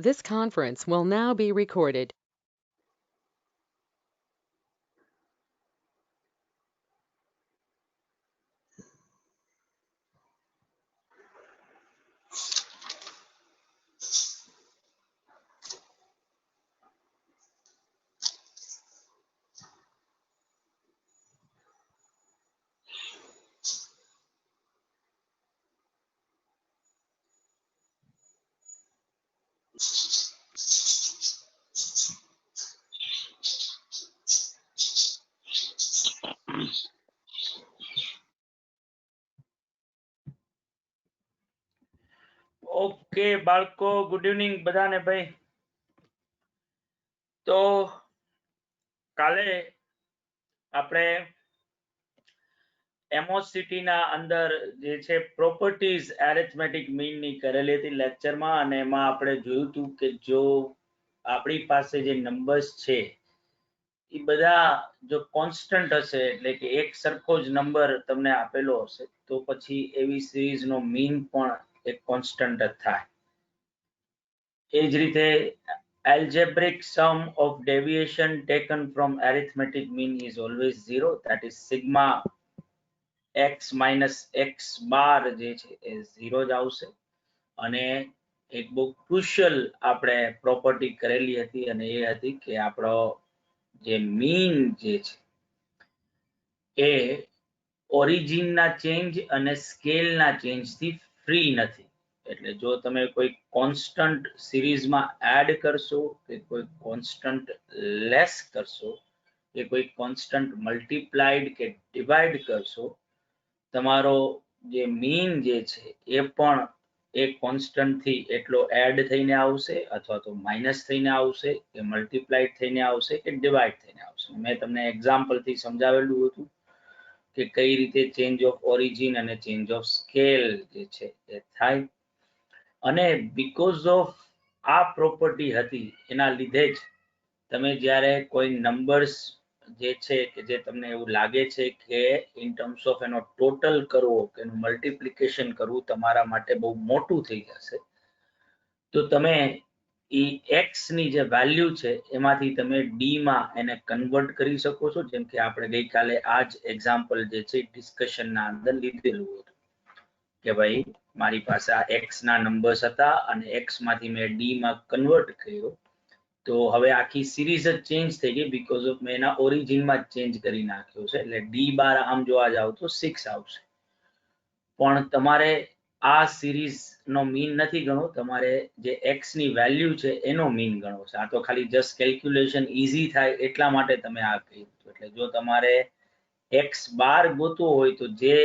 This conference will now be recorded. Okay બાળકો, good evening બધાને ભાઈ. તો કાલે આપણે એમઓસીટી ના અંદર જે છે પ્રોપર્ટીઝ એરિથમેટિક મીન ની કરેલી હતી લેક્ચરમાં, અને એમાં આપણે જોયું હતું કે જો આપણી પાસે જે નંબર્સ છે એ બધા જો કોન્સ્ટન્ટ હશે, એટલે કે એક સરખો જ નંબર તમને આપેલો હશે, તો પછી એવી સિરીઝનો મીન પણ એક કોન્સ્ટન્ટ જ થાય. એ જ રીતે algebraic sum of deviation taken from arithmetic mean is always zero, that is sigma x minus x bar જે છે એ 0 જ આવશે. અને એક બહુ ક્રુશિયલ આપણે પ્રોપર્ટી કરેલી હતી, અને એ હતી કે આપણો જે મીન જે છે એ ઓરિજિનના ચેન્જ અને સ્કેલના ચેન્જથી ફ્રી નથી. એટલે જો તમે કોઈ કોન્સ્ટન્ટ સિરીઝમાં એડ કરશો, કે કોઈ કોન્સ્ટન્ટ લેસ કરશો, કે કોઈ કોન્સ્ટન્ટ મલ્ટીપ્લાઈડ કે ડિવાઈડ કરશો, તમારો જે મીન જે છે એ પણ એ કોન્સ્ટન્ટ થી એટલો એડ થઈને આવશે, અથવા તો માઇનસ થઈને આવશે, કે મલ્ટીપ્લાઈડ થઈને આવશે, કે ડિવાઈડ થઈને આવશે. મેં તમને એક્ઝામ્પલ થી સમજાવેલું હતું કે કઈ રીતે ચેન્જ ઓફ ઓરિજિન અને ચેન્જ ઓફ સ્કેલ જે છે એ થાય. અને બીકોઝ ઓફ આ પ્રોપર્ટી હતી, એના લીધે જ તમે જ્યારે કોઈ નંબર્સ જે છે કે જે તમને એવું લાગે છે કે ઇન ટર્મ્સ ઓફ એનો ટોટલ કરવો, કે એનું મલ્ટિપ્લિકેશન કરવું તમારા માટે બહુ મોટું થઈ જશે, તો તમે એક્સ ની જે વેલ્યુ છે એમાંથી તમે ડી માં એને કન્વર્ટ કરી શકો છો. જેમ કે આપણે ગઈકાલે આ જ એક્ઝામ્પલ જે છે ડિસ્કશન ના અંદર લીધેલું હતું કે ભાઈ મારી પાસે આ એક્સ ના નંબર્સ હતા, અને એક્સ માંથી મેં ડી માં કન્વર્ટ કર્યો, તો હવે આખી સિરીઝ જ ચેન્જ થઈ ગઈ, બીકોઝ ઓફ મેં એના ઓરિજિનમાં જ ચેન્જ કરી નાખ્યો છે. એટલે ડી બાર આમ જોવા જાવ તો 6 આવશે. પણ તમારે આ સિરીઝ નો મીન નથી ગણવો, તમારે જે એક્સ ની વેલ્યુ છે એનો મીન ગણવો છે. આ તો ખાલી જસ્ટ કેલ્ક્યુલેશન ઈઝી થાય એટલા માટે તમે આ કર્યું. એટલે જો તમારે એક્સ બાર ગોતવો હોય, તો જે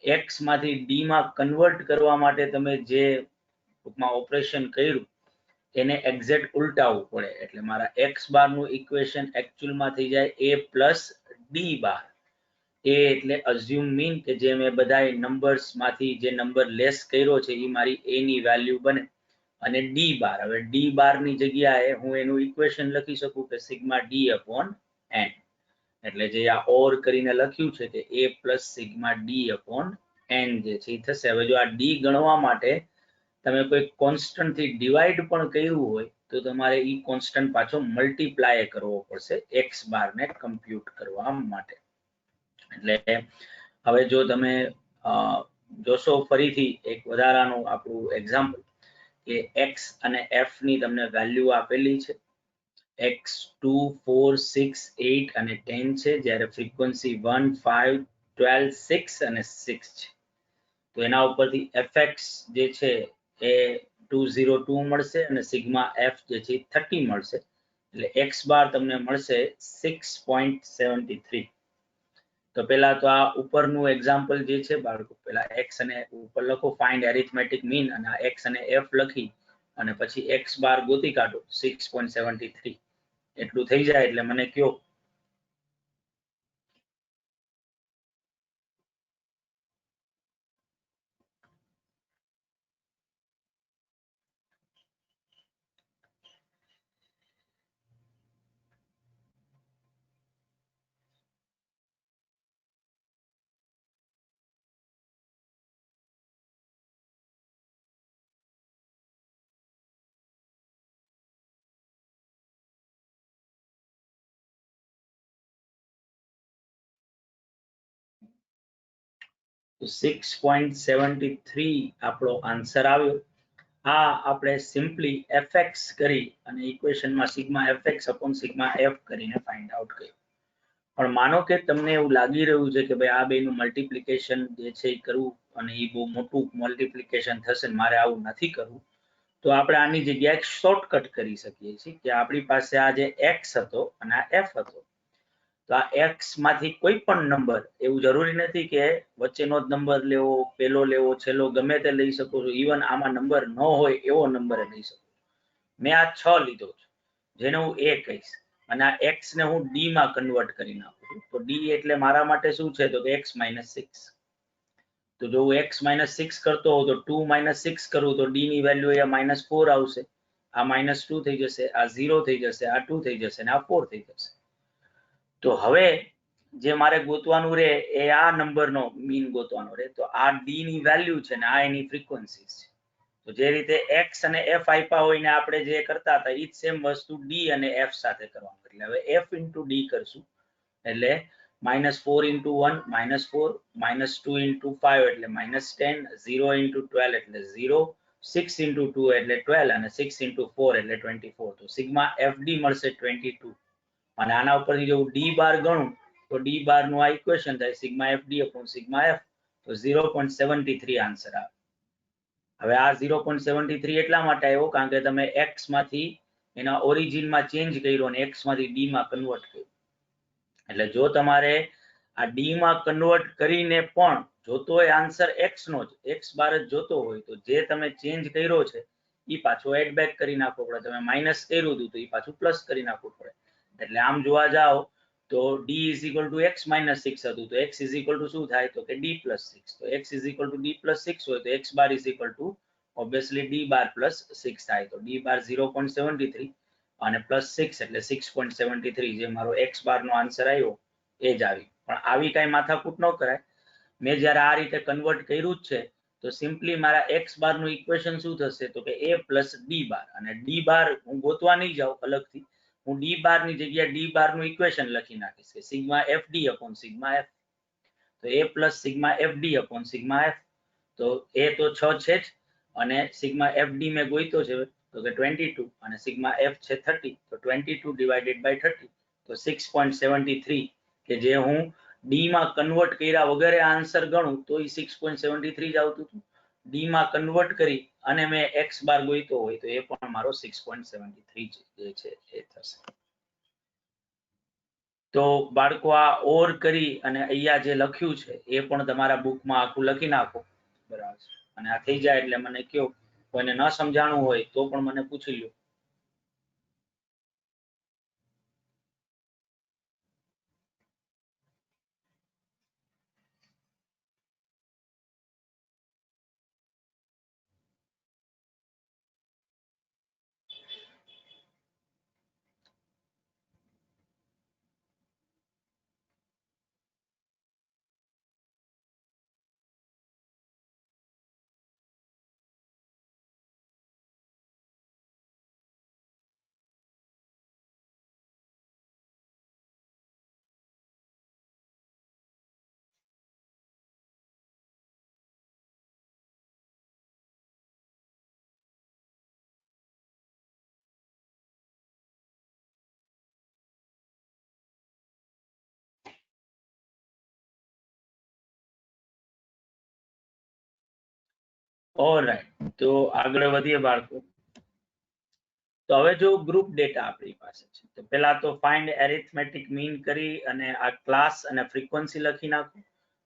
એક્સ માંથી ડી માં કન્વર્ટ કરવા માટે તમે જે ટૂંકમાં ઓપરેશન કર્યું એને એક્ઝેક્ટ ઉલટાવવું પડે. એટલે મારા એક્સ બાર નું ઇક્વેશન એકચ્યુઅલમાં થઈ જાય એ પ્લસ ડી બાર. એ એટલે અઝ્યુમ મીન, કે જે મેં બધા નંબર્સ માંથી જે નંબર લેસ કર્યો છે એ મારી એ ની વેલ્યુ બને, અને ડી બાર. હવે ડી બાર ની જગ્યાએ હું એનું ઇક્વેશન લખી શકું કે સિગ્મા ડી અપોન એન. એટલે જે આ ઓર કરીને લખ્યું છે કે A plus sigma D upon N જે છે એ થશે. હવે જો આ ડી ગણવા માટે તમે કોઈ કોન્સ્ટન્ટ થી ડિવાઈડ પણ કર્યું હોય, તો તમારે ઈ કોન્સ્ટન્ટ પાછો મલ્ટીપ્લાય કરવો પડશે એક્સ બાર ને કમ્પ્યુટ કરવા માટે. એટલે હવે જો તમે જોશો ફરીથી એક વધારાનું આપણું એક્ઝામ્પલ, કે એક્સ અને એફ ની તમને વેલ્યુ આપેલી છે. એક્સ 2, 4, 6, 8 અને 10 છે, જ્યારે ફ્રીક્વન્સી 1, 5, 12, 6 અને 6 છે. તો એના ઉપરથી fx જે છે એ 202 મળશે, અને સિગ્મા એફ જે છે 30 મળશે. એટલે એક્સ બાર તમને મળશે 6.73. તો પેલા તો આ ઉપરનું એક્ઝામ્પલ જે છે બાળકો, પેલા એક્સ અને ઉપર લખો ફાઇન્ડ એરિથમેટિક મીન, અને આ એક્સ અને એફ લખી અને પછી એક્સ બાર ગોતી કાઢો 6.73. એટલું થઈ જાય એટલે મને કયો. તો 6.73 આપણો આન્સર આવ્યો. આ આપણે સિમ્પલી fx કરી અને ઇક્વેશનમાં sigma fx upon sigma f કરીને ફાઇન્ડ આઉટ કર્યું. પણ માનો કે તમને એવું લાગી રહ્યું છે કે ભાઈ આ બેનું મલ્ટિપ્લિકેશન જે છે એ કરવું અને એ બહુ મોટું મલ્ટિપ્લિકેશન થશે, મારે આવું નથી કરવું, તો આપણે આની જગ્યાએ શોર્ટકટ કરી શકીએ છીએ કે આપણી પાસે આ જે x હતો અને આ f હતો, તો આ x માંથી કોઈ પણ નંબર, એવું જરૂરી નથી કે વચ્ચેનો જ નંબર લેવો, પેલો લેવો, છેલ્લો, ગમે તે લઈ શકો છો. ઇવન આમાં નંબર ન હોય એવો નંબર લઈ શકો. મેં આ 6 લીધો છે, જેને હું a કહીશ, અને આ x ને હું d માં કન્વર્ટ કરી નાખું છું. તો d એટલે મારા માટે શું છે, તો x - 6. તો જો હું x - 6 કરતો હોઉં તો 2 - 6 કરું તો d ની વેલ્યુ અહીંયા -4 આવશે, આ -2 થઈ જશે, આ 0 થઈ જશે, આ 2 થઈ જશે અને આ 4 થઈ જશે. તો હવે જે મારે ગોતવાનું રહે એ આ નંબરનો મીન ગોતવાનો રહે. તો આ d ની વેલ્યુ છે ને આ એની ફ્રીક્વન્સી છે. તો જે રીતે x અને f આપ્યા હોય ને આપણે જે કરતા હતા એ જ સેમ વસ્તુ d અને f સાથે કરવાનું. એટલે હવે f * d કરશું, એટલે -4 * 1 -4, -2 * 5 એટલે -10, 0 * 12 એટલે 0, 6 * 2 એટલે 12 અને 6 * 4 એટલે 24. તો સિગ્મા fd મળશે 22. અને આના ઉપરથી જો d બાર ગણું તો d બાર નું આ ઇક્વેશન થાય sigma fd upon sigma f. તો 0.73 આન્સર આવે. હવે આ 0.73 એટલા માટે આવ્યો કારણ કે તમે x માંથી એના ઓરિજિનમાં ચેન્જ કર્યો અને x માંથી d માં કન્વર્ટ કર્યું. એટલે જો તમારે આ d માં કન્વર્ટ કરીને પણ જોતો હોય આન્સર x નો જ, x બાર જ જોતો હોય, તો જે તમે ચેન્જ કર્યો છે એ પાછો એડ બેક કરી નાખવો પડે. તમે માઇનસ કર્યું હતું તો એ પાછું પ્લસ કરી નાખવું પડે. એટલે આમ જોવા જાઓ તો d = x - 6 હતું, તો x = શું થાય, તો કે d + 6. તો x = d + 6 હોય તો x બાર = obviously d બાર + 6 થાય. તો d બાર 0.73 અને +6 એટલે 6.73, જે મારો x બાર નો આન્સર આવ્યો એ જ આવી. પણ આવી કઈ માથાકૂટ ન કરાય. મેં જ્યારે આ રીતે કન્વર્ટ કર્યું જ છે તો સિમ્પલી મારા x બાર નું ઇક્વેશન શું થશે, તો કે a + d બાર. અને d બાર હું ગોતવા નહીં જાઉં અલગથી, હું d બાર ની જગ્યાએ d બાર નું ઇક્વેશન લખી નાખીશ કે sigma fd upon sigma f. તો a + sigma fd upon sigma f. તો a તો 6 છે જ, અને સિગ્મા fd મેં ગોઈતો છે તો કે 22 અને સિગ્મા f છે 30. તો 22 / 30 તો 6.73, કે જે હું d માં કન્વર્ટ કર્યા વગર આન્સર ગણું તો એ 6.73 જ આવતું હતું. d માં કન્વર્ટ કરી અને મેં x બાર ગોઈતો હોય તો એ પણ મારો 6.73 જે છે એ થશે. તો બાળકો આ ઓર કરી અને અહીંયા જે લખ્યું છે એ પણ તમારા બુકમાં આખું લખી નાખો, બરાબર. અને આ થઈ જાય એટલે મને કહો, કોઈને ન સમજાણું હોય તો પણ મને પૂછી લો. ઓલરાઈટ, તો આગળ વધીએ બાળકો. તો હવે જો ગ્રુપ ડેટા આપણી પાસે છે તો પહેલા તો ફાઇન્ડ એરિથમેટિક મીન કરી અને આ ક્લાસ અને ફ્રીક્વન્સી લખી નાખો.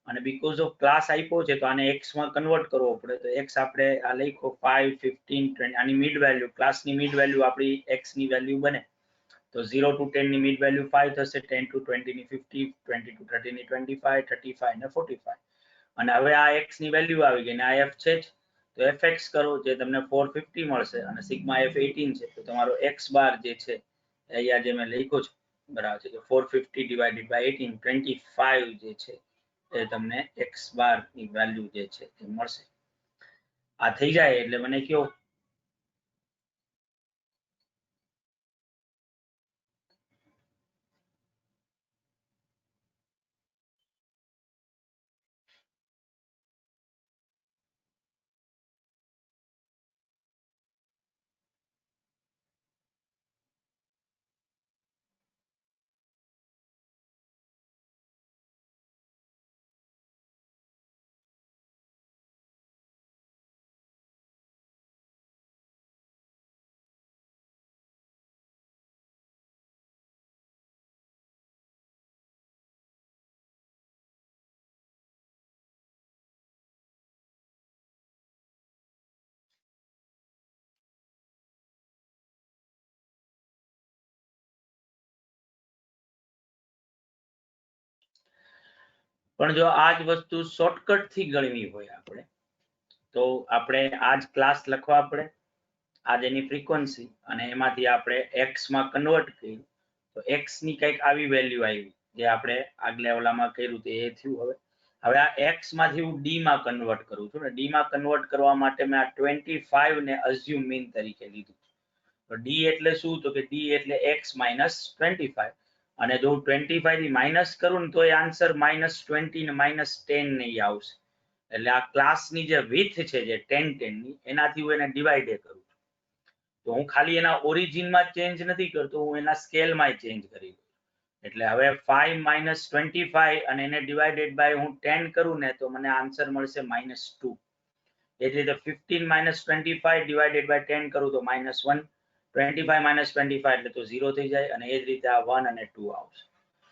અને બીકોઝ ઓફ ક્લાસ આપ્યો છે તો આને x માં કન્વર્ટ કરવો પડે. તો x આપણે આ લખ્યો 5, 15, 20, આની મિડ વેલ્યુ, ક્લાસની મિડ વેલ્યુ આપણી x ની વેલ્યુ બને. તો 0 to 10 ની મિડ વેલ્યુ 5 થશે, 10 to 20 ની 50, 20 to 30 ની 25, 35 ને 45. અને હવે આ x ની વેલ્યુ આવી ગઈ ને આ f છે જ, તો fx કરો જે તમને 450 મળશે અને સિગ્મા f 18 છે. તો તમારો x બાર જે છે અહીંયા જે મેં લખ્યો છે, બરાબર છે, કે 450 / 18, 25 જે છે એ તમને x બાર ની વેલ્યુ જે છે એ મળશે. આ થઈ જાય એટલે મને કયો. પણ જો આ જ વસ્તુ શોર્ટકટ થી ગણવી હોય આપણે તો આપણે આ જ ક્લાસ લખવા પડે, આ જેની ફ્રીક્વન્સી, અને એમાંથી આપણે x માં કન્વર્ટ કર્યું તો x ની કંઈક આવી વેલ્યુ આવી જે આપણે આગલા ઓલામાં કર્યું તે એ થયું. હવે આ x માંથી હું d માં કન્વર્ટ કરું છું ને d માં કન્વર્ટ કરવા માટે મેં આ 25 ને અઝ્યુમ મીન તરીકે લીધું. તો d એટલે શું? તો કે d એટલે x minus 25, અને જો હું 25 થી માઇનસ કરું ને તો એ આન્સર -20 ને -10 નહીં આવશે. એટલે આ ક્લાસની જે વિડ્થ છે જે 10 ની એનાથી હું એને ડિવાઈડ કરું છું. તો હું ખાલી એના ઓરિજિનમાં ચેન્જ નથી કરતો, હું એના સ્કેલમાં ચેન્જ કરી દઉં. એટલે હવે 5 - 25 અને એને ડિવાઇડેડ બાય હું 10 કરું ને તો મને આન્સર મળશે -2. એ જ રીતે 15 - 25 ડિવાઇડેડ બાય 10 કરું તો -1, 25 - 25 એટલે તો 0 થઈ જાય, અને એ જ રીતે આ 1 અને 2 આવશે.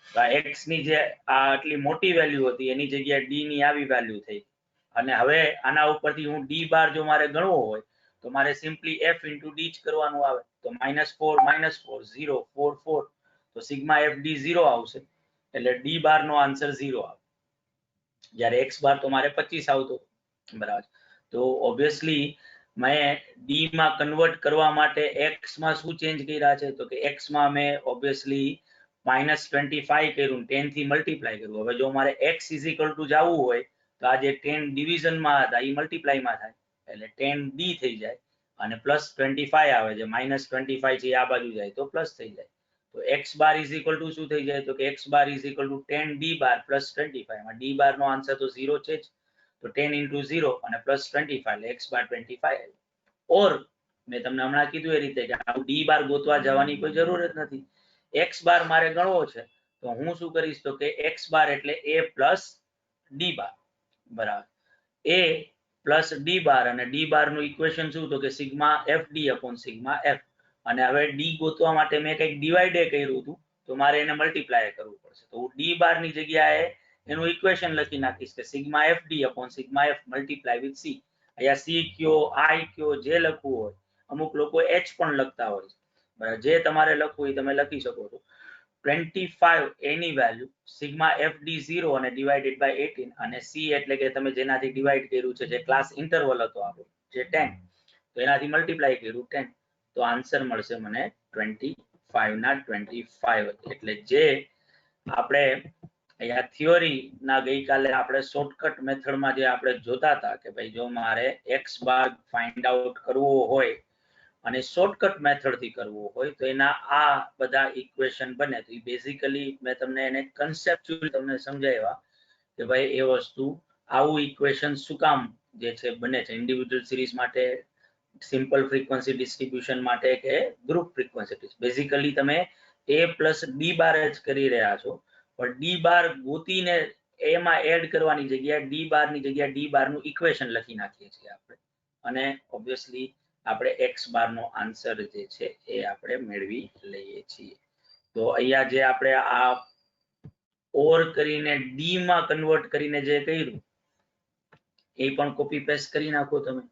તો આ x ની જે આ આટલી મોટી વેલ્યુ હતી એની જગ્યાએ d ની આવી વેલ્યુ થઈ. અને હવે આના ઉપરથી હું d બાર જો મારે ગણવો હોય તો મારે સિમ્પલી f * d જ કરવાનું આવે. તો -4 -4 0 4 4, તો સિગ્મા fd 0 આવશે, એટલે d બાર નો આન્સર 0 આવે. જ્યારે x બાર તો મારે 25 આવતો, બરાબર. તો ઓબ્વિયસલી મેં d માં કન્વર્ટ કરવા માટે x માં શું ચેન્જ કર્યા છે? તો કે x માં મેં ઓબ્વિયસલી -25 કર્યું, 10 થી મલ્ટીપ્લાય કર્યું. હવે જો મારે x જવું હોય તો આ જે 10 ડિવિઝનમાં હતા એ મલ્ટીપ્લાયમાં થાય, એટલે 10d થઈ જાય, અને +25 આવે છે, -25 છે આ બાજુ જાય તો પ્લસ થઈ જાય. તો x બાર શું થઈ જાય? તો કે x બાર 10d બાર +25. માં d બાર નો આન્સર તો 0 છે જ, તો 10 * 0 અને +25 એટલે x બાર 25. ઓર મેં તમને હમણાં કીધું એ રીતે કે d બાર ગોતવા જવાની કોઈ જરૂર જ નથી. x બાર મારે ગણવો છે તો હું શું કરીશ? તો કે x બાર એટલે a + d બાર, બરાબર. a + d બાર, અને d બાર નું ઇક્વેશન શું? તો કે સિગ્મા fd / સિગ્મા f. અને હવે d ગોતવા માટે મેં કંઈક ડિવાઈડ કર્યું હતું તો મારે એને મલ્ટીપ્લાય કરવું પડશે. તો હું d બાર ની જગ્યાએ એનું ઇક્વેશન લખી નાખીશ કે sigma fd / sigma f multiply with c. અહીંયા c કયો, i કયો, જે લખવું હોય, અમુક લોકો h પણ લખતા હોય છે, બરાબર. જે તમારે લખવું હોય તમે લખી શકો છો. 25 એની વેલ્યુ સિગ્મા fd 0 અને ડિવાઇડેડ બાય 18, અને c એટલે કે તમે જેનાથી ડિવાઈડ કર્યું છે જે ક્લાસ ઇન્ટરવલ હતો આપણો જે 10, તો એનાથી મલ્ટીપ્લાય કર્યું 10, તો આન્સર મળશે મને 25 ના 25. એટલે જે આપણે અહીંયા થિયોરી ના ગઈકાલે આપણે શોર્ટકટ મેથડમાં જે આપણે જોતા હતા કે ભાઈ જો મારે x બાર ફાઇન્ડ આઉટ કરવો હોય અને શોર્ટકટ મેથડ થી કરવું હોય તો એના આ બધા ઇક્વેશન બને. તો બેઝિકલી મેં તમને એને કન્સેપ્ચ્યુઅલી તમને સમજાવ્યા કે ભાઈ એ વસ્તુ આવું ઇક્વેશન શું કામ જે છે બને છે ઇન્ડિવિડ્યુઅલ સિરીઝ માટે, સિમ્પલ ફ્રીક્વન્સી ડિસ્ટ્રીબ્યુશન માટે કે ગ્રુપ ફ્રીક્વન્સી. બેઝિકલી તમે a + d બાર જ કરી રહ્યા છો, પણ d બાર ગોતીને એમાં એડ કરવાની જગ્યાએ d બાર ની જગ્યાએ d બાર નું ઇક્વેશન લખી નાખીએ છીએ આપણે, અને ઓબ્વિયસલી આપણે x બાર નો આન્સર જે છે એ આપણે મેળવી લઈએ છીએ. તો અહીંયા જે આપણે આ ઓર કરીને d માં કન્વર્ટ કરીને જે કર્યું એ પણ કોપી પેસ્ટ કરી નાખો તમે,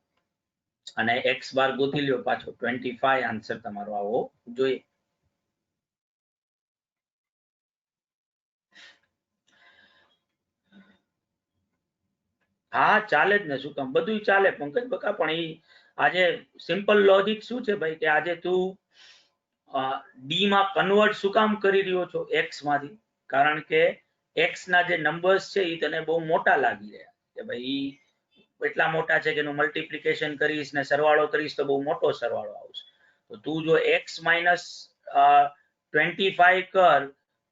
અને x બાર ગોતી લ્યો પાછો 25 આન્સર તમારો આવો જોઈએ. હા ચાલે જ ને, શું કામ બધું ચાલે પંકજ બકા. પણ એ આજે સિમ્પલ લોજિક શું છે ભાઈ કે આજે તું ડી માં કન્વર્ટ શું કામ કરી રહ્યો છો x માંથી? કારણ કે x ના જે નંબર્સ છે એ તને બહુ મોટા લાગી રહ્યા કે ભાઈ એટલા મોટા છે કે એનું મલ્ટીપ્લિકેશન કરીશ ને સરવાળો કરીશ તો બહુ મોટો સરવાળો આવશે. તો તું જો x - 25 કર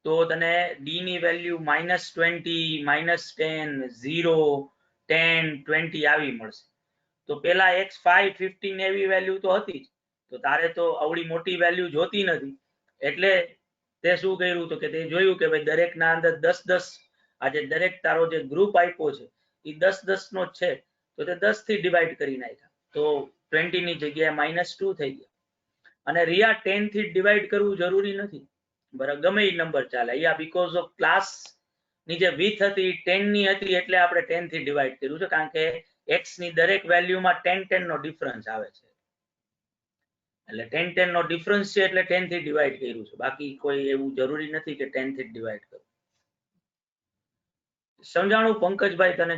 તો તને d ની વેલ્યુ -20 -10 0 10 20 આવી મળશે. તો પેલા x 5 15 એવી વેલ્યુ તો હતી, તો તારે તો આવડી મોટી વેલ્યુ જોતી નથી. એટલે તે શું કર્યું? તો કે તે જોયું કે ભાઈ દરેક ના અંદર 10 10, આજે દરેક તારો જે ગ્રુપ આપ્યો છે એ 10 10 નો છે, તો તે 10 થી ડિવાઈડ કરી નાખ્યા, તો 20 ની જગ્યાએ -2 થઈ ગયા. અને રિયા 10 થી ડિવાઈડ કરવું જરૂરી નથી, બરાબર, ગમે એ નંબર ચાલે. અહીંયા બીકોઝ ઓફ ક્લાસ ની જે વિથ હતી 10 ની હતી એટલે આપણે 10 થી ડિવાઈડ કર્યું છે, કારણ કે x ની દરેક વેલ્યુમાં 10 10 નો ડિફરન્સ આવે છે, એટલે 10 10 નો ડિફરન્સ છે એટલે 10 થી ડિવાઈડ કર્યું છે. બાકી કોઈ એવું જરૂરી નથી કે 10 થી ડિવાઈડ કરવું. સમજાણું પંકજભાઈ તને?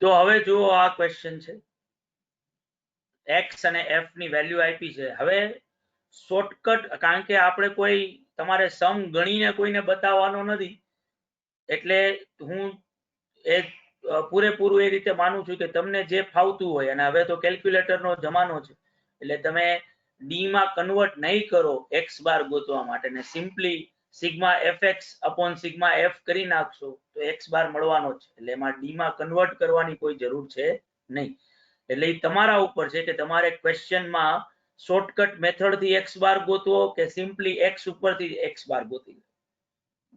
તો હવે જુઓ આ ક્વેશ્ચન છે, x અને f ની વેલ્યુ આપી છે. હવે શોર્ટકટ, કારણ કે આપણે કોઈ તમારે સમ ગણીને કોઈને બતાવવાનો નથી, એટલે હું એક પૂરેપૂરું એ રીતે માનું છું કે તમને જે ફાવતું હોય, અને હવે તો કેલ્ક્યુલેટરનો જમાનો છે, એટલે તમે ડી માં કન્વર્ટ નહીં કરો એક્સ બાર ગોતવા માટે, ને simply sigma fx upon sigma f કરી નાખશો તો એક્સ બાર મળવાનો છે. એટલે એમાં ડી માં કન્વર્ટ કરવાની કોઈ જરૂર છે નહીં. એટલે એ તમારા ઉપર છે કે તમારે ક્વેશ્ચનમાં શોર્ટકટ મેથડ થી એક્સ બાર ગોતવો કે સિમ્પલી એક્સ ઉપરથી એક્સ બાર ગોતી.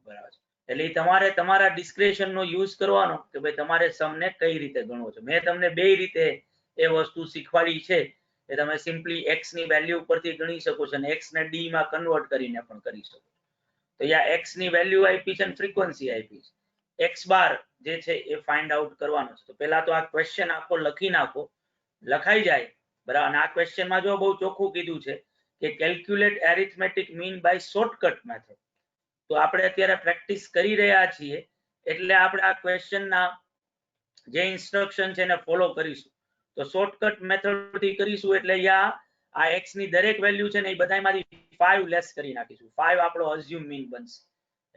બરાબર છે. એટલે તમારે તમારા ડિસ્ક્રેશન નો યુઝ કરવાનો કે ભાઈ તમારે સમને કઈ રીતે ગણવો છે. મેં તમને બે રીતે એ વસ્તુ શીખવાડી છે કે તમે સિમ્પલી એક્સ ની વેલ્યુ ઉપરથી ગણી શકો છો અને એક્સ ને ડી માં કન્વર્ટ કરીને પણ કરી શકો. તો અહીંયા એક્સ ની વેલ્યુ આપી છે અને ફ્રીક્વન્સી આપી છે. એક્સ બાર જે છે એ ફાઇન્ડ આઉટ કરવાનો છે. તો પહેલા તો આ ક્વેશ્ચન આખો લખી નાખો, લખાઈ જાય બરાબર. અને આ ક્વેશ્ચનમાં જો બહુ ચોખ્ખું કીધું છે કે calculate arithmetic mean by shortcut method. તો આપણે અત્યારે પ્રેક્ટિસ કરી રહ્યા છીએ, એટલે આપણે આ ક્વેશ્ચનના જે ઇન્સ્ટ્રક્શન છે એને ફોલો કરીશું. તો શોર્ટકટ મેથડ થી કરીશું એટલે અહીંયા આ x ની દરેક વેલ્યુ છે ને એ બધામાંથી 5 લેસ કરી નાખીશું. 5 આપણો અઝ્યુમ મીન બનશે.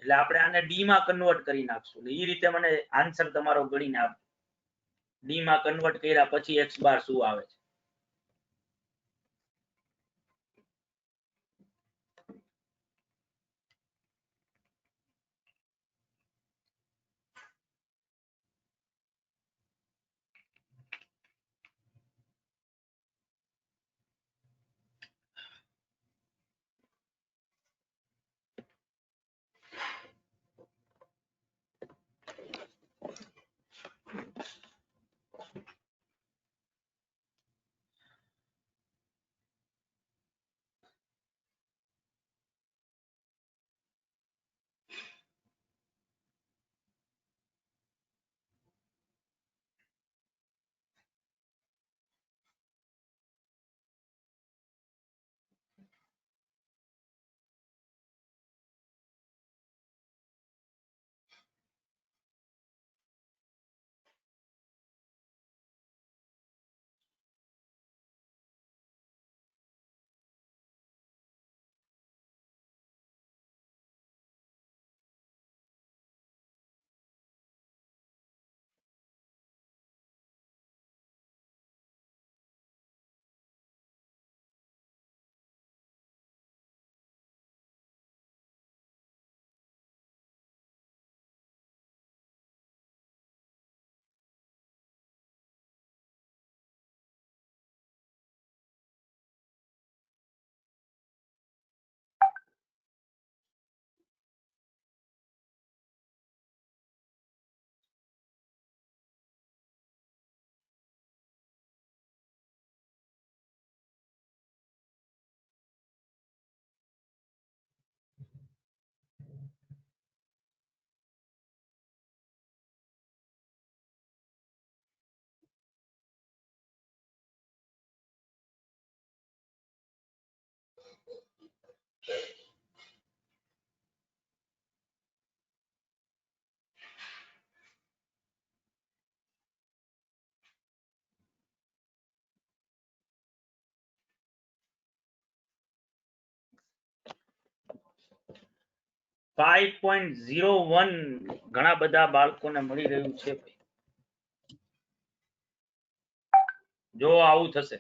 એટલે આપણે આને ડી માં કન્વર્ટ કરી નાખશું. એ રીતે મને આન્સર તમારો ગણીને આપજો. ડી માં કન્વર્ટ કર્યા પછી x બાર શું આવે છે. 5.01 ઘણા બધા બાળકોને મળી રહ્યું છે. જો આવું થશે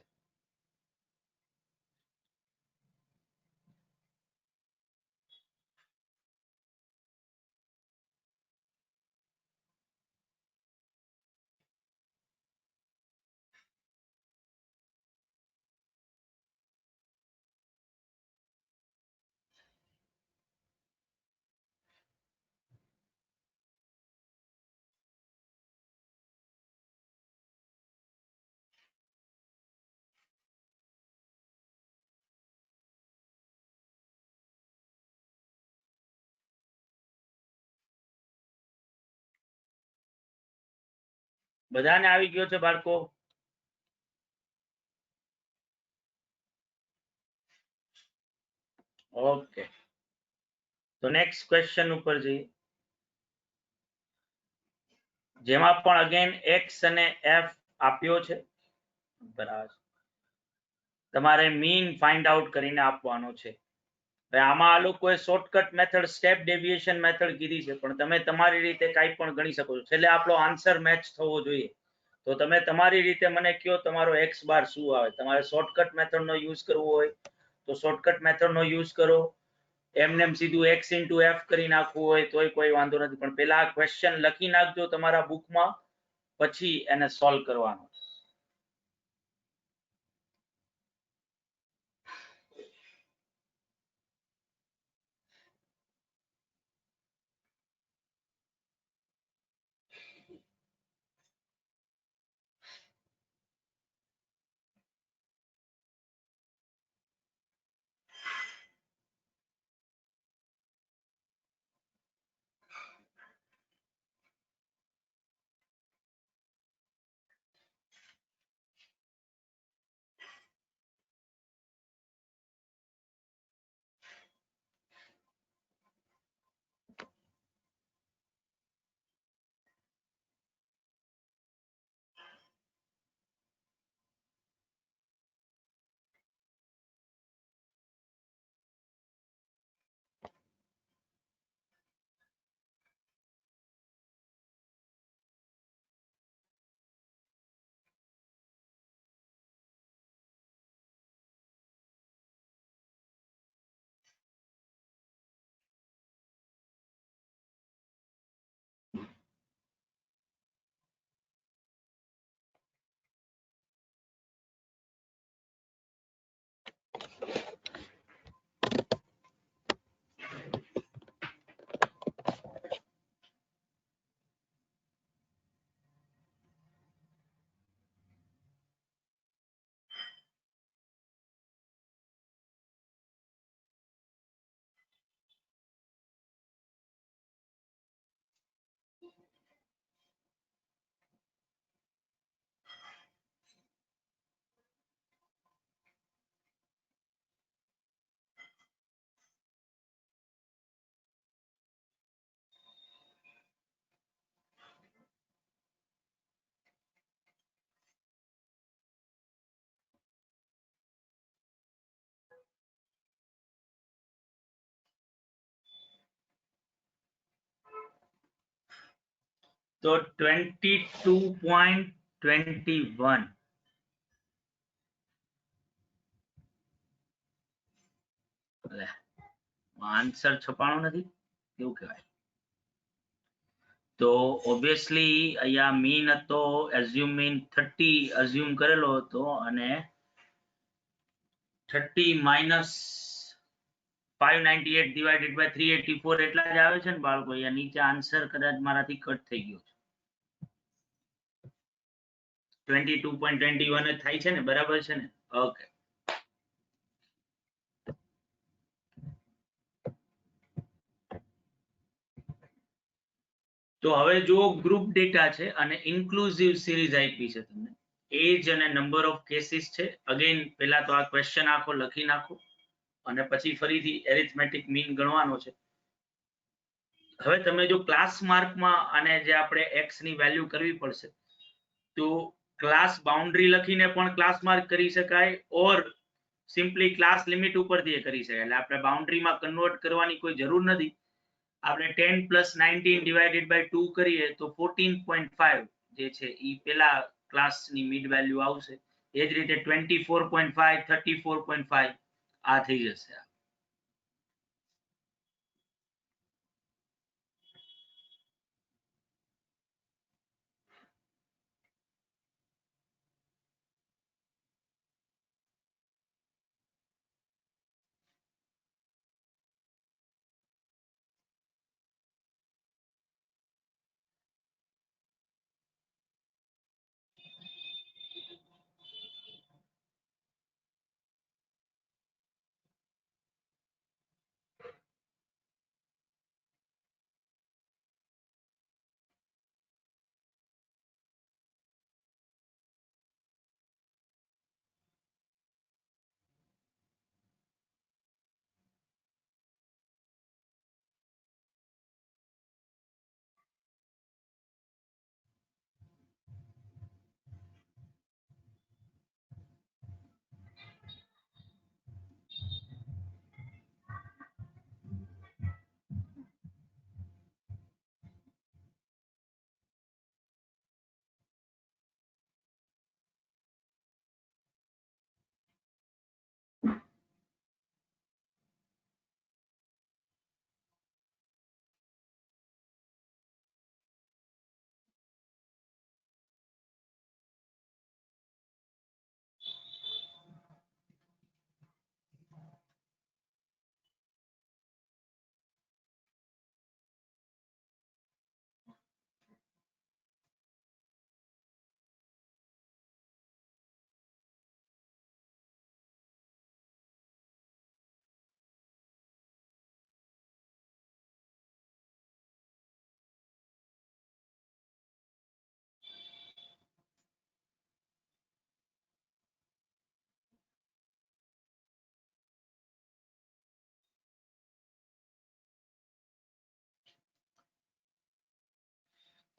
બધાને આવી ગયો છે બાળકો? ઓકે, તો નેક્સ્ટ ક્વેશ્ચન ઉપર જઈએ, જેમાં પણ અગેન x અને f આપ્યો છે, બરાબર. તમારે મીન ફાઇન્ડ આઉટ કરીને આપવાનો છે. આમાં આ લોકોએ shortcut method step deviation method કીધી છે, પણ તમે તમારી રીતે કાંઈ પણ ગણી શકો છો. છેલ્લે આપણો આન્સર મેચ થવો જોઈએ. તો તમે તમારી રીતે મને કયો તમારો x બાર શું આવે. તમારે શોર્ટકટ મેથડનો યુઝ કરવો હોય તો શોર્ટકટ મેથડનો યુઝ કરો. એમને સીધું x ઇન્ટુ એફ કરી નાખવું હોય તોય કોઈ વાંધો નથી, પણ પેલા આ ક્વેશ્ચન લખી નાખજો તમારા બુકમાં, પછી એને સોલ્વ કરવાનો. તો 22.21 આન્સર છપાણો નથી કેવું કહેવાય. તો ઓબ્વિયસલી અહીંયા મીન હતો, એઝ્યુમ મીન 30 એઝ્યુમ કરેલો હતો, અને 30 માઇનસ 598 ડિવાઇડેડ બાય 384 એટલા જ આવે છે ને બાળકો. અહીંયા નીચે આન્સર કદાચ મારાથી કટ થઈ ગયો છે. 22.21 જ થાય છે ને, બરાબર છે ને? ઓકે, તો હવે જો ગ્રુપ ડેટા છે અને ઇન્ક્લુઝિવ સિરીઝ આપી છે તમને, એજ અને નંબર ઓફ કેસીસ છે. અગેન પહેલા તો આ ક્વેશ્ચન આખો લખી નાખો અને પછી ફરીથી એરિથમેટિક મીન ગણવાનો છે. હવે તમે જો ક્લાસ માર્કમાં અને જે આપણે x ની વેલ્યુ કરવી પડશે, તો ક્લાસ બાઉન્ડ્રી લખીને પણ ક્લાસ માર્ક કરી શકાય, ઓર સિમ્પલી ક્લાસ લિમિટ ઉપરથી કરી શકાય. એટલે આપણે બાઉન્ડ્રીમાં કન્વર્ટ કરવાની કોઈ જરૂર નથી. આપણે 10 પ્લસ 19 ડિવાઇડેડ બાય 2 કરીએ તો 14.5 જે છે એ પેલા ક્લાસની મિડ વેલ્યુ આવશે. એ જ રીતે 24.5 34.5 આ થઈ જશે.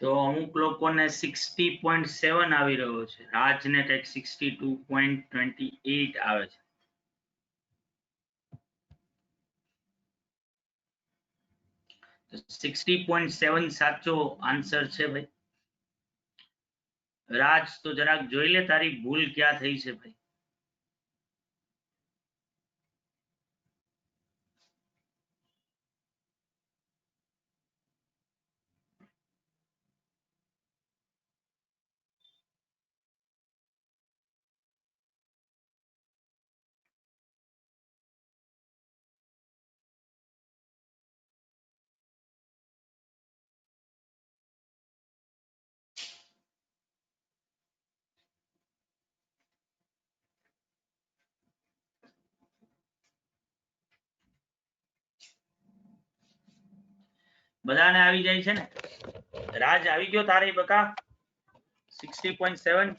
તો અમુક લોકોને 60.7 આવી રહ્યો છે, રાજને કંઈક 62.28 આવે છે. તો 60.7 સાચો આન્સર છે ભાઈ. રાજ તો જરાક જોઈ લે તારી ભૂલ ક્યાં થઈ છે ભાઈ. બધાને આવી જાય છે ને? રાજ આવી ગયો તારે બકા 60.7?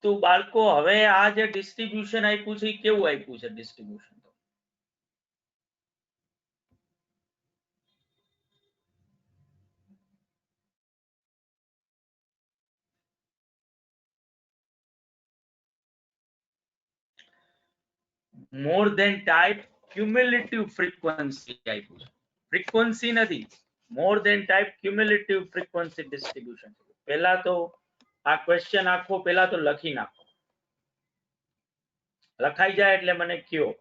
તો બાળકો હવે આ જે ડિસ્ટ્રીબ્યુશન આપ્યું છે એ કેવું આપ્યું છે distribution? More than type cumulative frequency આપ્યું છે, ફ્રીક્વન્સી નથી. More than type cumulative frequency distribution. પહેલા તો આ ક્વેશ્ચન આખો પહેલા તો લખી નાખો, લખાઈ જાય એટલે મને કયો.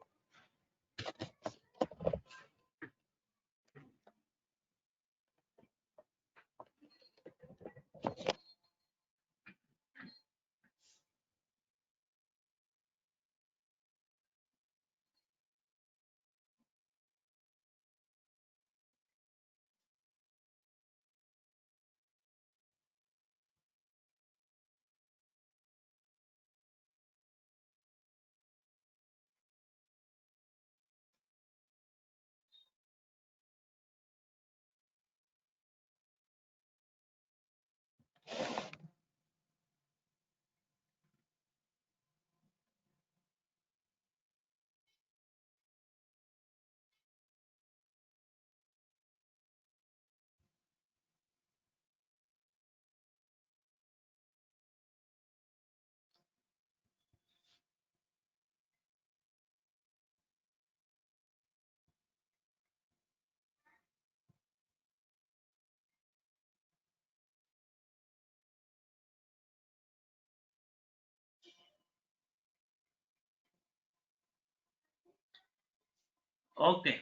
ઓકે,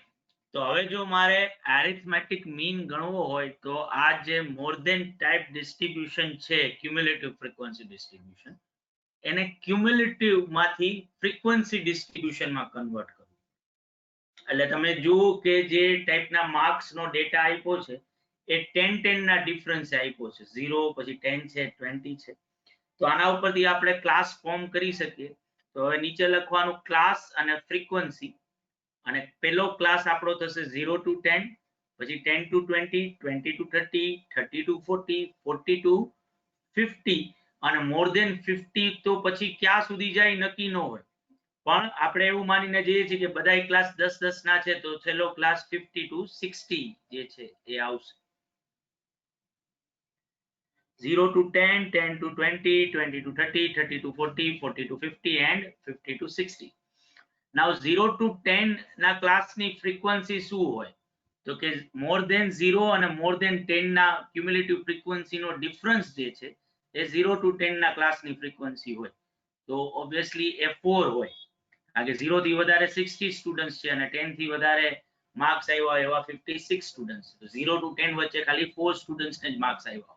તો હવે જો મારે એરિથમેટિક મીન ગણવો હોય તો આ જે મોર ધેન ટાઈપ ડિસ્ટ્રીબ્યુશન છે, ક્યુમ્યુલેટિવ ફ્રીક્વન્સી ડિસ્ટ્રીબ્યુશન, એને ક્યુમ્યુલેટિવ માંથી ફ્રીક્વન્સી ડિસ્ટ્રીબ્યુશનમાં કન્વર્ટ કરો. એટલે તમે જુઓ કે જે ટાઈપના માર્ક્સનો ડેટા આપ્યો છે એ 10 ના ડિફરન્સ આપ્યો છે, 0 પછી 10 છે, 20 છે. તો આના ઉપરથી આપણે ક્લાસ ફોર્મ કરી શકીએ. તો હવે નીચે લખવાનું ક્લાસ અને ફ્રીક્વન્સી, અને પેલો ક્લાસ આપણો થશે 0 to 10, પછી 10 to 20, 20 to 30, 30 to 40, 40 to 50, અને મોર ધેન 50 તો પછી ક્યાં સુધી જાય નક્કી ન હોય. પણ આપણે એવું માનીને જઈએ છીએ કે બધા ક્લાસ 10-10 ના છે, તો છેલ્લો ક્લાસ 50 to 60 જે છે એ આવશે. 0 to 10, 10 to 20, 20 to 30, 30 to 40, 40 to 50 and 50 to 60. Now 0 to 10 ના ક્લાસની ફ્રીક્વન્સી શું હોય? તો કે મોર ધેન 0 અને મોર ધેન 10 ના ક્યુમ્યુલેટિવ ફ્રીક્વન્સીનો ડિફરન્સ જે છે એ 0 to 10 ના ક્લાસની ફ્રીક્વન્સી હોય. તો ઓબ્વિયસલી એ 4 હોય, કારણ કે 0 થી વધારે 60 સ્ટુડન્ટ્સ છે અને 10 થી વધારે માર્ક્સ આવ્યા એવા 56 સ્ટુડન્ટ્સ. તો 0 to 10 વચ્ચે ખાલી 4 સ્ટુડન્ટ્સને જ માર્ક્સ આવ્યા.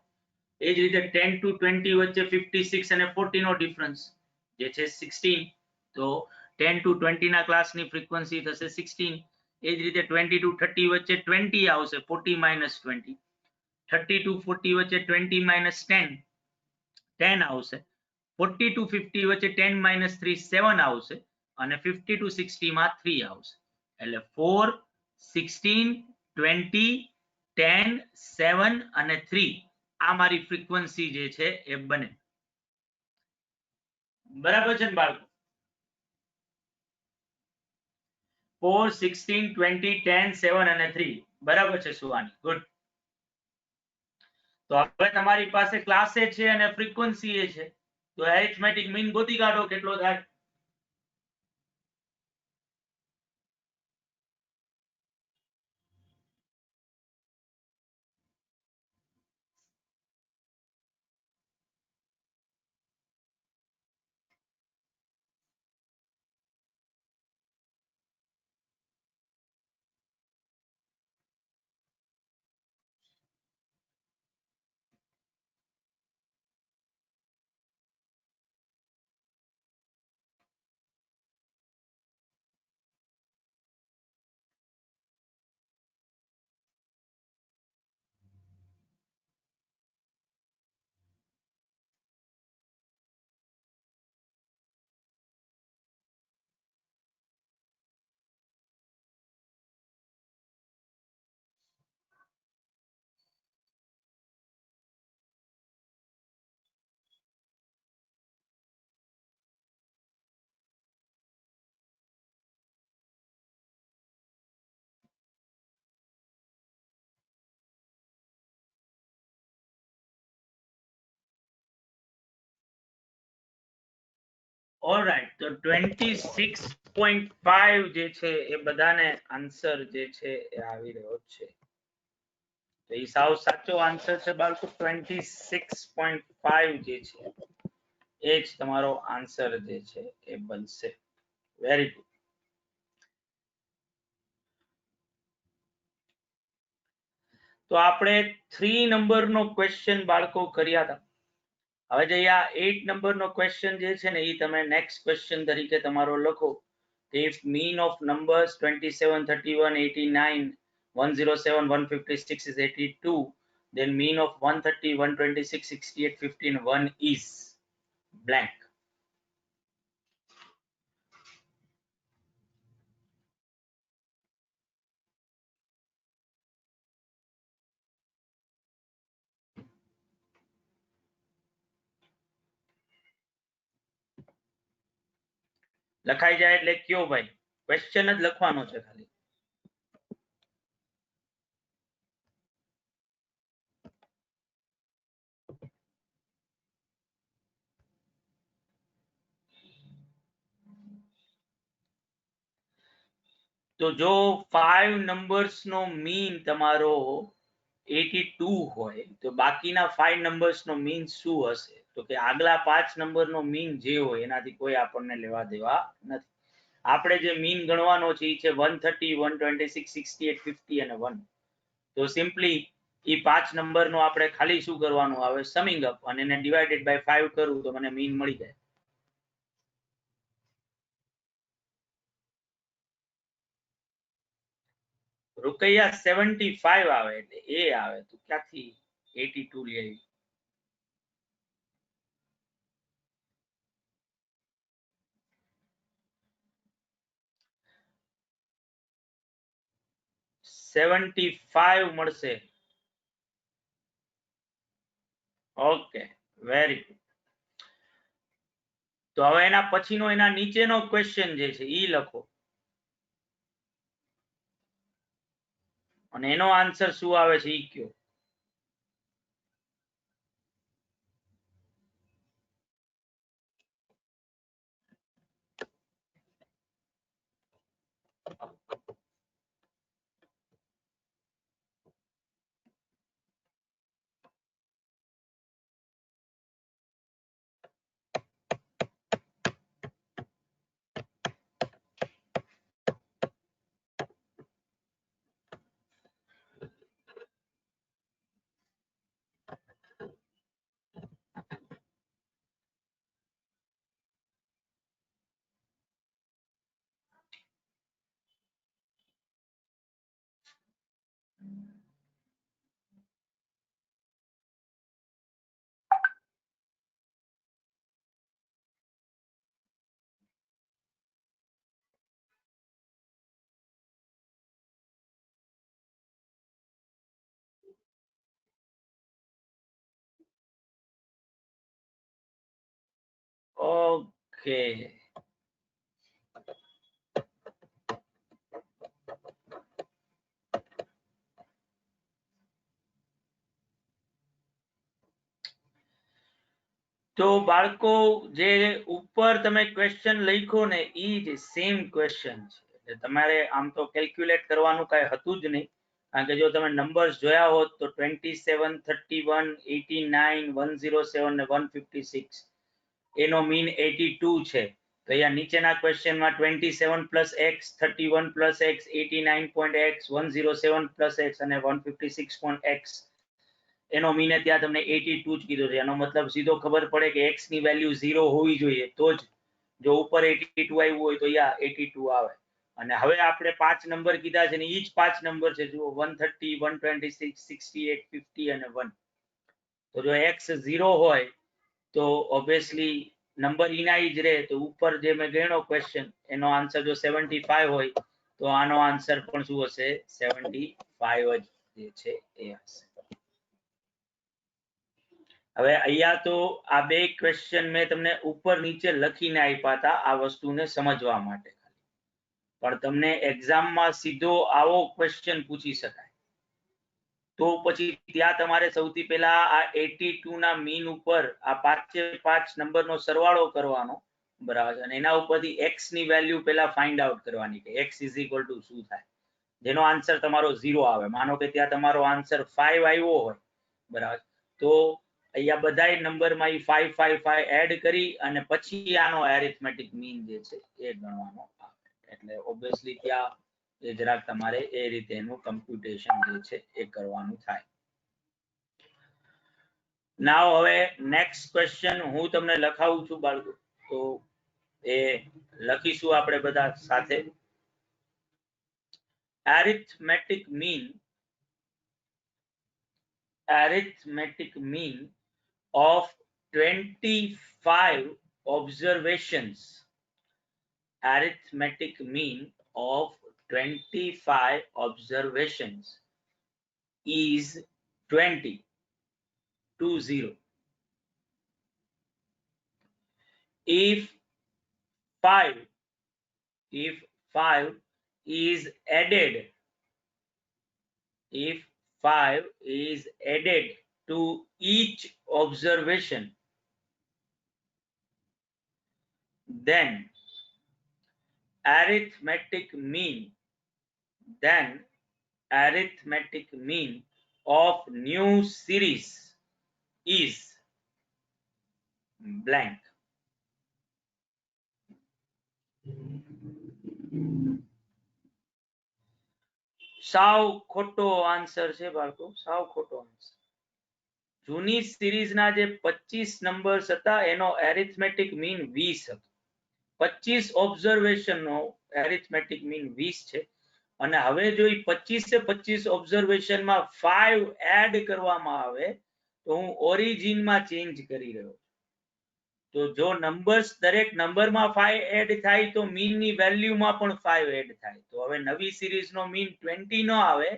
એ જ રીતે 10 to 20 વચ્ચે 56 અને 40 નો ડિફરન્સ જે છે 16. તો 10 to 20 ના ક્લાસની ફ્રીક્વન્સી થશે 16. એ જ રીતે 20 to 30 વચ્ચે 20 આવશે, 40 minus 20. 30 to 40 વચ્ચે 20 minus 10, 10 આવશે. 40 to 50 વચ્ચે 10 minus 3, 7 આવશે, અને 50 to 60 માં 3 આવશે. એટલે 4, 16, 20, 10, 7 અને 3 આ મારી ફ્રીક્વન્સી જે છે એ બને. બરાબર છે ને બાળકો? 4, 16, 20, 10, 7 અને 3 બરાબર છે સુવાની. ગુડ. તો હવે તમારી પાસે ક્લાસ એ છે અને ફ્રીક્વન્સી એ છે, તો એરિથમેટિક મીન ગોતી કાઢો કેટલો થાય. ઓલરાઈટ, તો 26.5 જે છે એ બધાને આન્સર જે છે એ આવી રહ્યો છે. તો એ સાવ સાચો આન્સર છે બાળકો. 26.5 જે છે એ જ તમારો આન્સર જે છે એ બનશે. Very good. તો આપણે 3 નંબરનો ક્વેશ્ચન બાળકો કર્યા હતા. હવે જે આ 8 નંબરનો ક્વેશ્ચન જે છે ને એ તમે નેક્સ્ટ ક્વેશ્ચન તરીકે તમારો લખો. if mean of numbers 27, 31, 89, 107, 156 is 82, then mean of 130, 126, 68, 15, 1 is blank. લખાઈ જાય એટલે કયો ભાઈ, ક્વેશ્ચન જ લખવાનો છે ખાલી. તો જો 5 નંબર્સ નો મીન તમારો 82 હોય તો બાકીના 5 નંબર્સ નો મીન શું હશે? તો કે આગલા 5 નંબર નો મીન જે હોય એનાથી કોઈ આપણને લેવા દેવા નથી. આપણે જે મીન ગણવાનો છે એ છે 130, 126, 68, 50 અને 1. તો સિમ્પલી એ 5 નંબર નો આપણે ખાલી શું કરવાનું આવે, સમિંગ અપ, અને એને ડિવાઇડેડ બાય 5 કરું તો મને મીન મળી જાય. રૂકૈયા 75 આવે એટલે એ આવે, તો ક્યાંથી 82 લઈ આવી? $75 મળશે. Okay, very good. તો હવે એના પછીનો એના નીચેનો ક્વેશ્ચન જે છે ઈ લખો અને એનો આન્સર શું આવે છે ઈ કયો. ઓકે, તો બાળકો જે ઉપર તમે ક્વેશ્ચન લખ્યો ને ઈ જ સેમ ક્વેશ્ચન છે, એટલે તમારે આમ તો કેલ્ક્યુલેટ કરવાનું કઈ હતું જ નહીં, કારણ કે જો તમે નંબર્સ જોયા હોત તો 27, 31, 89, 107 ને 156 એનો મીન 82 છે. તો અહીંયા નીચેના ક્વેશ્ચનમાં 27 plus x, 31 plus x, 89.x, 107 plus x અને 156.x એનો મીને ત્યાં તમને 82 જ કીધું છે. એનો મતલબ સીધો ખબર પડે કે x ની વેલ્યુ 0 હોવી જોઈએ, તો જ જો ઉપર 82 આવ્યું હોય તો યા 82 આવે. અને હવે આપણે 5 નંબર કીધા છે ને ઈ જ 5 નંબર છે, જુઓ 130, 126, 68, 50 અને 1. તો જો x 0 હોય તો ઓબ્વિયસલી નંબર ઈના ઈ જ રહે, તો ઉપર જે મેં ગણ્યો ક્વેશ્ચન એનો આન્સર જો 75 હોય તો આનો આન્સર પણ શું હશે? 75 જ જે છે એ હશે. હવે અહીંયા તો આ બે ક્વેશ્ચન મેં તમને ઉપર નીચે લખીને આપ્યા હતા આ વસ્તુને સમજવા માટે, પણ તમને એક્ઝામમાં સીધો આવો ક્વેશ્ચન પૂછી શકાય, તો પછી ત્યાં તમારે સૌથી પહેલા આ 82 ના મીન ઉપર આ 5 નંબરનો સરવાળો કરવાનો, બરાબર, અને એના ઉપરથી x ની વેલ્યુ પહેલા ફાઇન્ડ આઉટ કરવાની કે x શું થાય, જેનો આન્સર તમારો 0 આવે. માનો કે ત્યાં તમારો આન્સર 5 આવ્યો હોય, બરાબર, તો અહીંયા બધાય નંબરમાં ઈ 5 5 5 એડ કરી અને પછી આનો એરિથમેટિક મીન જે છે એ ગણવાનો આવે. એટલે ઓબ્વિયસલી ત્યાં એ જરાક તમારે એ રીતે એનું કમ્પ્યુટેશન જે છે એ કરવાનું થાય. નાવ હવે નેક્સ્ટ ક્વેશ્ચન હું તમને લખાવું છું બાળકો, તો એ લખીશું આપણે બધા સાથે. arithmetic mean of 25 observations. Arithmetic mean of 25 observations is 20. If 5 is added to each observation, then arithmetic mean of new series is blank. સાવ ખોટો આન્સર છે બાળકો, સાવ ખોટો આન્સર. જૂની સિરીઝના જે 25 નંબર્સ હતા એનો એરિથમેટિક મીન 20 હતો. 25 ઓબ્ઝર્વેશન નો એરિથમેટિક મીન 20 છે, અને હવે જો ઈ 25 ઓબ્ઝર્વેશનમાં 5 એડ કરવામાં આવે તો હું ઓરિજિનમાં ચેન્જ કરી રહ્યો છું. તો જો નંબર્સ દરેક નંબરમાં 5 એડ થાય તો મીન ની વેલ્યુમાં પણ 5 એડ થાય. તો હવે નવી સિરીઝનો મીન 20 નો આવે,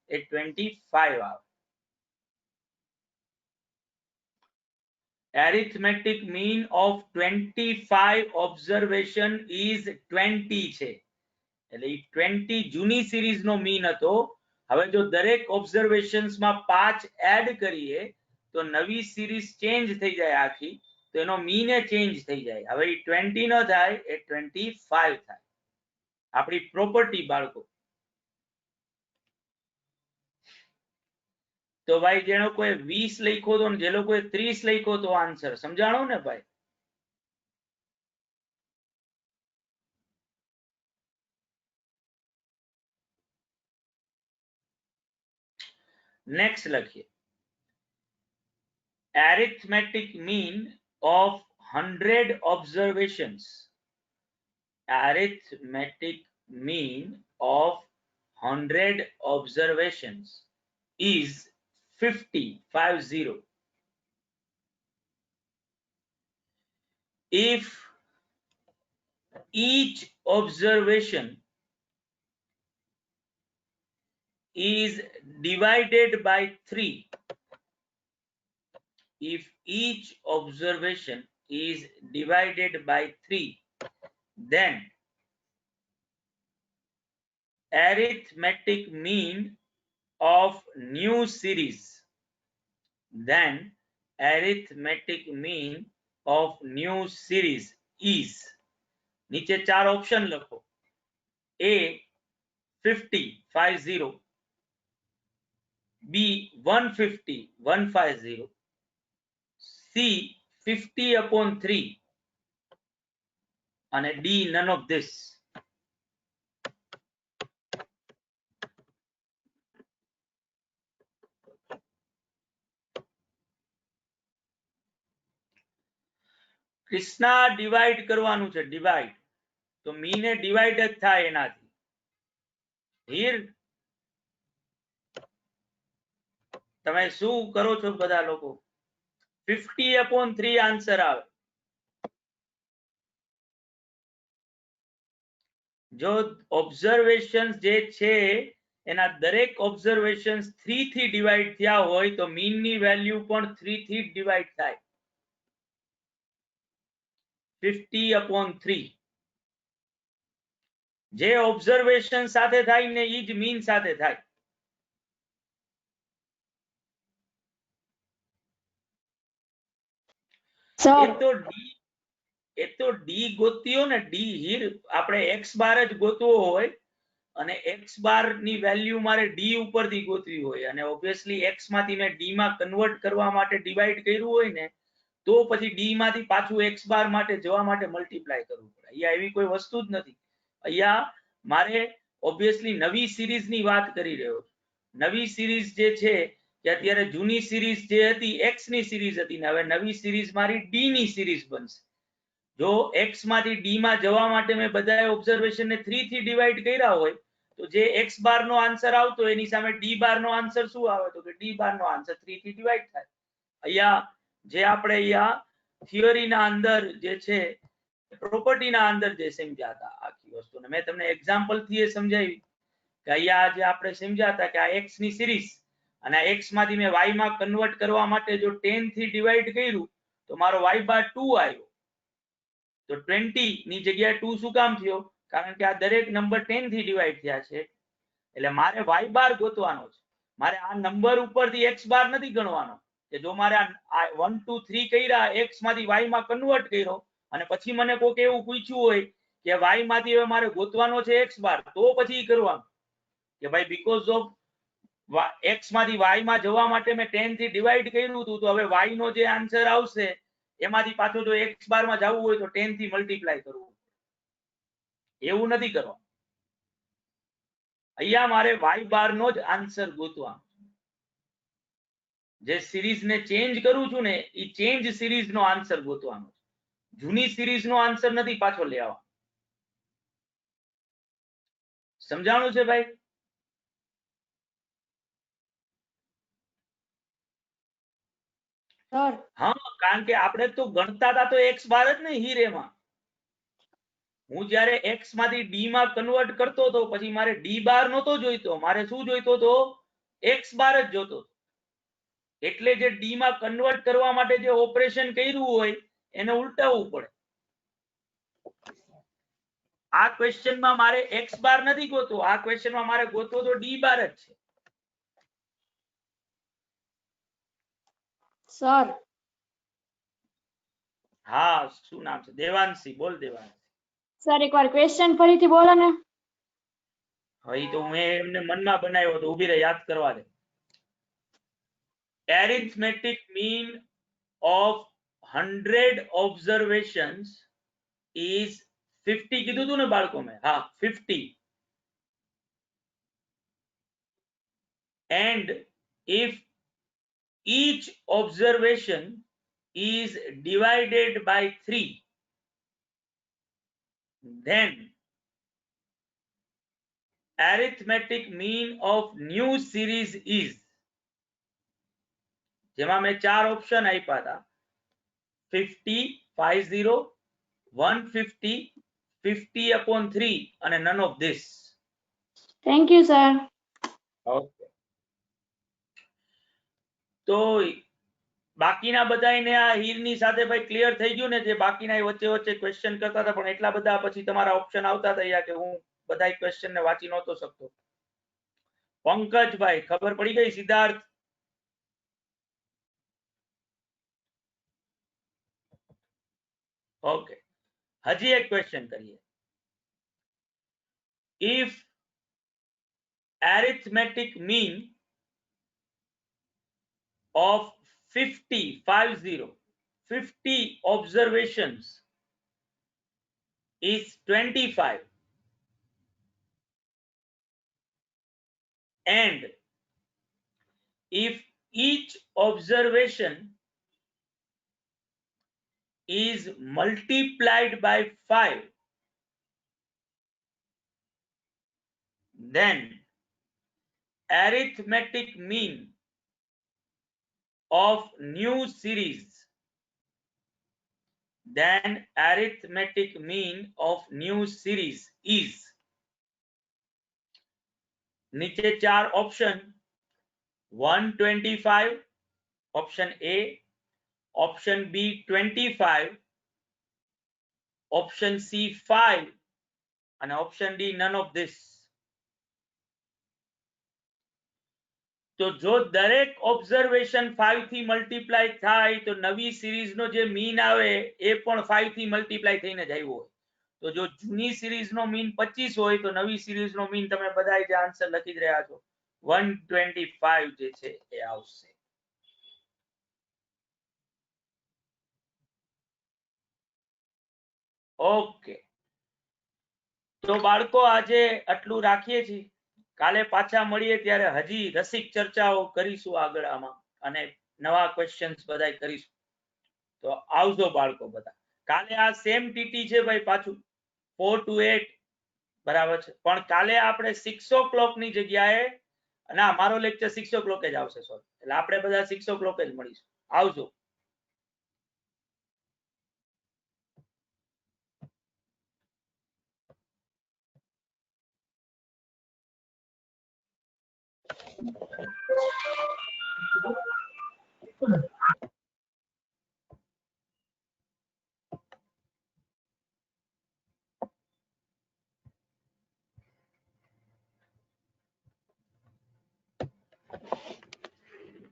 એ 25 આવે. arithmetic mean of 25 observation is 20 છે, એટલે 20 જૂની સિરીઝનો મીન હતો. હવે જો દરેક ઓબ્ઝર્વેશન્સમાં 5 એડ કરીએ તો નવી સિરીઝ ચેન્જ થઈ જાય આખી, તો એનો મીન એ ચેન્જ થઈ જાય. હવે 20 ન થાય, એ 25 થાય. આપણી પ્રોપર્ટી બાળકો. તો ભાઈ જે લોકોએ 20 લખ્યો તો ને જે લોકોએ 30 લખ્યો તો આન્સર સમજાણો ને ભાઈ. નેક્સ્ટ લખીએ. arithmetic mean of 100 observations. Arithmetic mean of 100 observations is 50. If each observation is divided by 3, if each observation is divided by 3, then arithmetic mean of new series, then arithmetic mean of new series is, નીચે 4 option લખો. A 50 B 150 C 50/3 અને D none of this. Krishna divide કરવાનું છે, divide તો મી ને divide જ થાય એનાથી. હીર તમે શું કરો છો બધા લોકો? 50/3 આન્સર આવે. જો ઓબ્ઝર્વેશન્સ જે છે એના દરેક ઓબ્ઝર્વેશન્સ 3 થી ડિવાઈડ થયા હોય તો મીન ની વેલ્યુ પણ 3 થી ડિવાઈડ થાય. 50/3 જે ઓબ્ઝર્વેશન સાથે થાય ને ઈ જ મીન સાથે થાય. એ તો ડી ગોત્યો ને, ડી હીર આપણે એક્સ બાર જ ગોતવો હોય અને એક્સ બાર ની વેલ્યુ મારે ડી ઉપરથી ગોતવી હોય અને ઓબ્વિયસલી એક્સ માંથી મેં ડી માં કન્વર્ટ કરવા માટે ડિવાઈડ કર્યું હોય ને તો પછી ડી માંથી પાછું એક્સ બાર માટે જવા માટે મલ્ટીપ્લાય કરવું પડે. અહીંયા એવી કોઈ વસ્તુ જ નથી. અહીંયા મારે ઓબ્વિયસલી નવી સિરીઝ ની વાત કરી રહ્યો છું. નવી સિરીઝ જે છે કે અત્યારે જૂની સિરીઝ જે હતી એક્સ ની સિરીઝ હતી ને હવે નવી સિરીઝ મારી ડી ની સિરીઝ બનશે. જો એક્સ માંથી ડી માં જવા માટે મેં બધાએ ઓબ્ઝર્વેશન ને 3 થી ડિવાઈડ કર્યા હોય તો જે એક્સ બાર નો આન્સર આવતો એની સામે ડી બાર નો આન્સર શું આવે તો કે ડી બાર નો આન્સર 3 થી ડિવાઈડ થાય. અહીંયા જે આપણે અહીંયા થિયરી ના અંદર જે છે પ્રોપર્ટી ના અંદર જે સમજ્યા હતા આખી વસ્તુને મેં તમને એક્ઝામ્પલ થી એ સમજાવી કે અહીંયા જે આપણે સમજ્યા હતા કે આ એક્સ ની સિરીઝ અને એક્સ માંથી મેં વાય માં કન્વર્ટ કરવા માટે જો 10 થી ડિવાઈડ કર્યું તો મારો y બાર 2 આવ્યો. તો 20 ની જગ્યાએ 2 શું કામ થયો? કારણ કે આ દરેક નંબર 10 થી ડિવાઈડ થયા છે એટલે મારે y બાર ગોતવાનો છે. મારે આ નંબર ઉપરથી x બાર નથી ગણવાનો કે જો મારે આ 1 2 3 કર્યા x માંથી y માં કન્વર્ટ કર્યો અને પછી મને કોક એવું પૂછ્યું હોય કે y માંથી હવે મારે ગોતવાનો છે x બાર તો પછી કરવાનું કે ભાઈ બીકોઝ ઓફ x માંથી y માં જવા માટે મેં 10 થી ડિવાઈડ કર્યું હતું તો હવે y નો જે આન્સર આવશે એમાંથી પાછો જો x બાર માં જવું હોય તો 10 થી મલ્ટીપ્લાય કરવું. એવું નથી કરવાનું. અહીંયા મારે y બાર નો જ આન્સર ગોતવાનો. જે સિરીઝ ને ચેન્જ કરું છું ને એ ચેન્જ સિરીઝ નો આન્સર ગોતવાનો. જૂની સિરીઝ નો આન્સર નથી પાછો લેવાનો. સમજાણું છે ભાઈ? હા, કારણ કે આપણે તો ગણતા હતા તો એક્સ બાર જ ને હીરેમાં. હું જ્યારે એક્સ માંથી ડી માં કન્વર્ટ કરતો હતો પછી મારે ડી બાર નહોતો જોઈતો, મારે શું જોઈતો હતો? એક્સ બાર જ જોતો. એટલે જે ડી માં કન્વર્ટ કરવા માટે જે ઓપરેશન કર્યું હોય એને ઉલટાવવું પડે. આ ક્વેશ્ચનમાં મારે એક્સ બાર નથી ગોતવો, આ ક્વેશ્ચનમાં મારે ગોતવો તો ડી બાર જ છે. સર હા, શું નામ છે? દેવાંશી. બોલ દેવાંશી. સર એકવાર ક્વેશ્ચન ફરીથી બોલો ને. હવે તો મેં એમને મનમાં બનાવ્યો તો ઊભી રહે યાદ કરવા દે. Arithmetic mean of 100 observations is 50 કીધું તું ને બાળકો મેં? હા, 50. And if each observation is divided by 3, then arithmetic mean of new series is, જેમાં મેં 4 ઓપ્શન આપ્યા હતા 50, 50, 150, 50/3 અને none of this. Thank you sir. Okay, તો બાકીના બધાને આ હીરની સાથે ભાઈ ક્લિયર થઈ ગયું ને, જે બાકીના વચ્ચે વચ્ચે ક્વેશ્ચન કરતા હતા, પણ એટલા બધા પછી તમારા ઓપ્શન આવતા હતા કે હું બધા ક્વેશ્ચન ને વાંચી નહોતો શકતો. પંકજભાઈ ખબર પડી ગઈ? સિદ્ધાર્થ ઓકે, હજી એક ક્વેશ્ચન કરીએ. If arithmetic mean of 50 observations is 25 and if each observation is multiplied by 5, then arithmetic mean of new series is. નીચે 4 option 125, option A, option B 25, option C 5 અને option D none of this. તો જો દરેક observation 5 થી multiply થાય તો નવી series નો જે મીન આવે એ પણ 5 થી મલ્ટીપ્લાય થઈને જ આવ્યો હોય. તો જો જૂની સિરીઝ નો મીન 25 હોય તો નવી સિરીઝ નો મીન તમે બધાય જે આન્સર લખી જ રહ્યા છો 125 જે છે એ આવશે. ઓકે, તો બાળકો આજે આટલું રાખીએ છીએ. કાલે પાછા મળીએ ત્યારે હજી રસિક ચર્ચાઓ કરીશું આગળ આમાં, અને નવા ક્વેશ્ચન્સ બધાય કરીશું. તો આવજો બાળકો બધા. કાલે આ સેમ ટીટી છે ભાઈ, પાછું 4 to 8 બરાબર છે, પણ કાલે આપણે 6 o'clock ની જગ્યાએ, ના મારો લેક્ચર 6 o'clock જ આવશે, સોરી, એટલે આપણે બધા 6 o'clock જ મળીશું. આવજો.